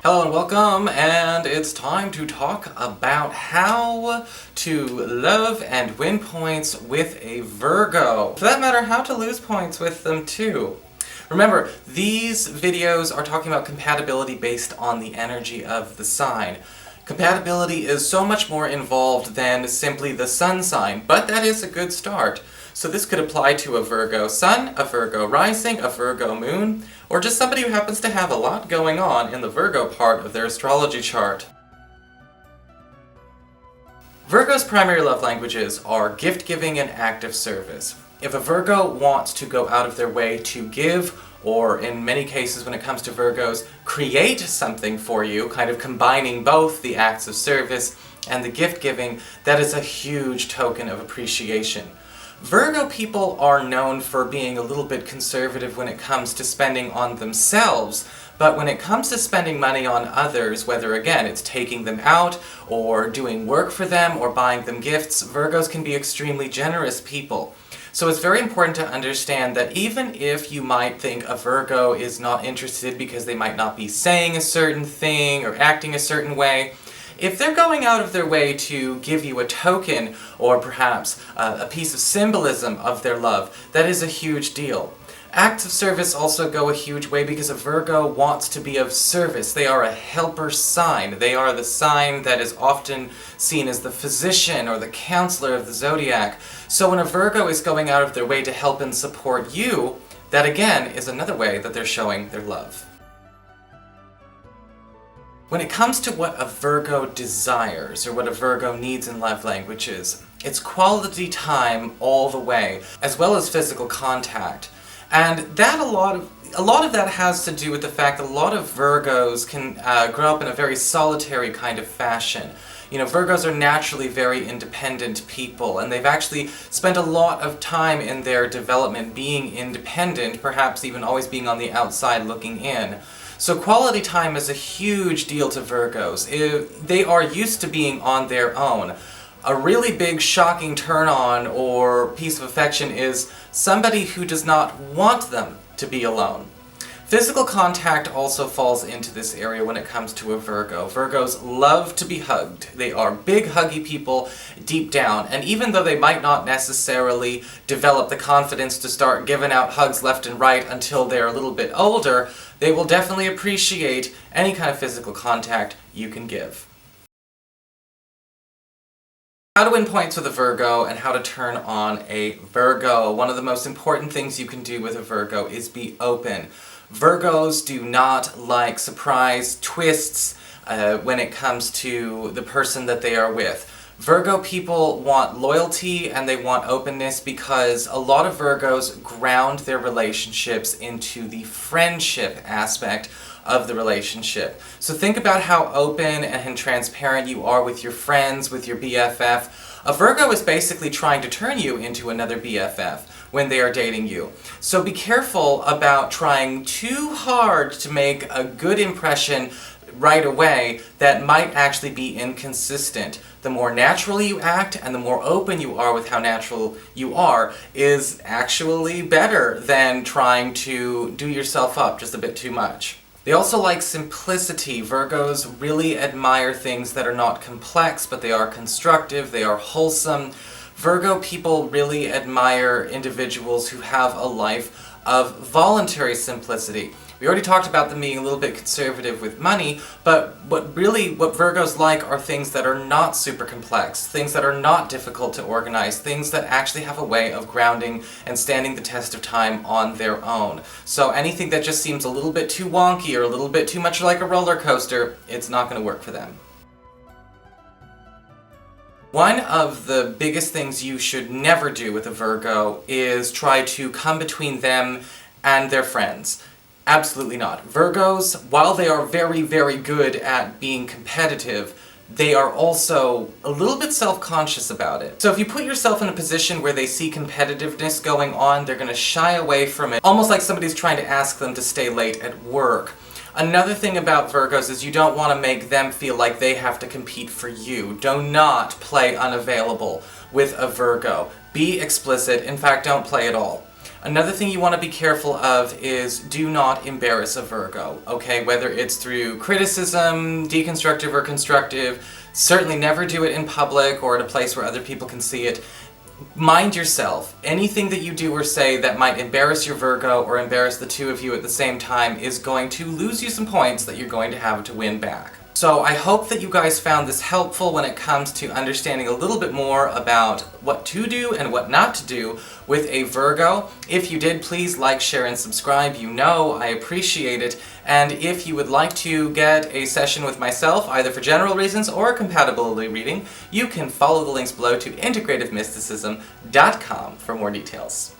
Hello and welcome, and it's time to talk about how to love and win points with a Virgo. For that matter, how to lose points with them too. Remember, these videos are talking about compatibility based on the energy of the sign. Compatibility is so much more involved than simply the sun sign, but that is a good start. So this could apply to a Virgo sun, a Virgo rising, a Virgo moon, or just somebody who happens to have a lot going on in the Virgo part of their astrology chart. Virgo's primary love languages are gift-giving and active service. If a Virgo wants to go out of their way to give, or in many cases when it comes to Virgos, create something for you, kind of combining both the acts of service and the gift-giving, that is a huge token of appreciation. Virgo people are known for being a little bit conservative when it comes to spending on themselves, but when it comes to spending money on others, whether again it's taking them out, or doing work for them, or buying them gifts, Virgos can be extremely generous people. So it's very important to understand that even if you might think a Virgo is not interested because they might not be saying a certain thing or acting a certain way, if they're going out of their way to give you a token or perhaps a piece of symbolism of their love, that is a huge deal. Acts of service also go a huge way because a Virgo wants to be of service. They are a helper sign. They are the sign that is often seen as the physician or the counselor of the zodiac. So when a Virgo is going out of their way to help and support you, that again is another way that they're showing their love. When it comes to what a Virgo desires, or what a Virgo needs in love languages, it's quality time all the way, as well as physical contact. And that a lot of that has to do with the fact that a lot of Virgos can grow up in a very solitary kind of fashion. You know, Virgos are naturally very independent people, and they've actually spent a lot of time in their development being independent, perhaps even always being on the outside looking in. So quality time is a huge deal to Virgos. They are used to being on their own. A really big shocking turn-on or piece of affection is somebody who does not want them to be alone. Physical contact also falls into this area when it comes to a Virgo. Virgos love to be hugged. They are big huggy people deep down, and even though they might not necessarily develop the confidence to start giving out hugs left and right until they're a little bit older, they will definitely appreciate any kind of physical contact you can give. How to win points with a Virgo and how to turn on a Virgo. One of the most important things you can do with a Virgo is be open. Virgos do not like surprise twists when it comes to the person that they are with. Virgo people want loyalty and they want openness because a lot of Virgos ground their relationships into the friendship aspect of the relationship. So think about how open and transparent you are with your friends, with your BFF. A Virgo is basically trying to turn you into another BFF when they are dating you. So be careful about trying too hard to make a good impression right away that might actually be inconsistent. The more naturally you act and the more open you are with how natural you are is actually better than trying to do yourself up just a bit too much. They also like simplicity. Virgos really admire things that are not complex, but they are constructive, they are wholesome. Virgo people really admire individuals who have a life of voluntary simplicity. We already talked about them being a little bit conservative with money, but what Virgos like are things that are not super complex, things that are not difficult to organize, things that actually have a way of grounding and standing the test of time on their own. So anything that just seems a little bit too wonky or a little bit too much like a roller coaster, it's not going to work for them. One of the biggest things you should never do with a Virgo is try to come between them and their friends. Absolutely not. Virgos, while they are very, very good at being competitive, they are also a little bit self-conscious about it. So if you put yourself in a position where they see competitiveness going on, they're going to shy away from it, almost like somebody's trying to ask them to stay late at work. Another thing about Virgos is you don't want to make them feel like they have to compete for you. Do not play unavailable with a Virgo. Be explicit. In fact, don't play at all. Another thing you want to be careful of is do not embarrass a Virgo, okay? Whether it's through criticism, deconstructive or constructive, certainly never do it in public or at a place where other people can see it. Mind yourself. Anything that you do or say that might embarrass your Virgo or embarrass the two of you at the same time is going to lose you some points that you're going to have to win back. So I hope that you guys found this helpful when it comes to understanding a little bit more about what to do and what not to do with a Virgo. If you did, please like, share, and subscribe. You know I appreciate it. And if you would like to get a session with myself, either for general reasons or a compatibility reading, you can follow the links below to integrativemysticism.com for more details.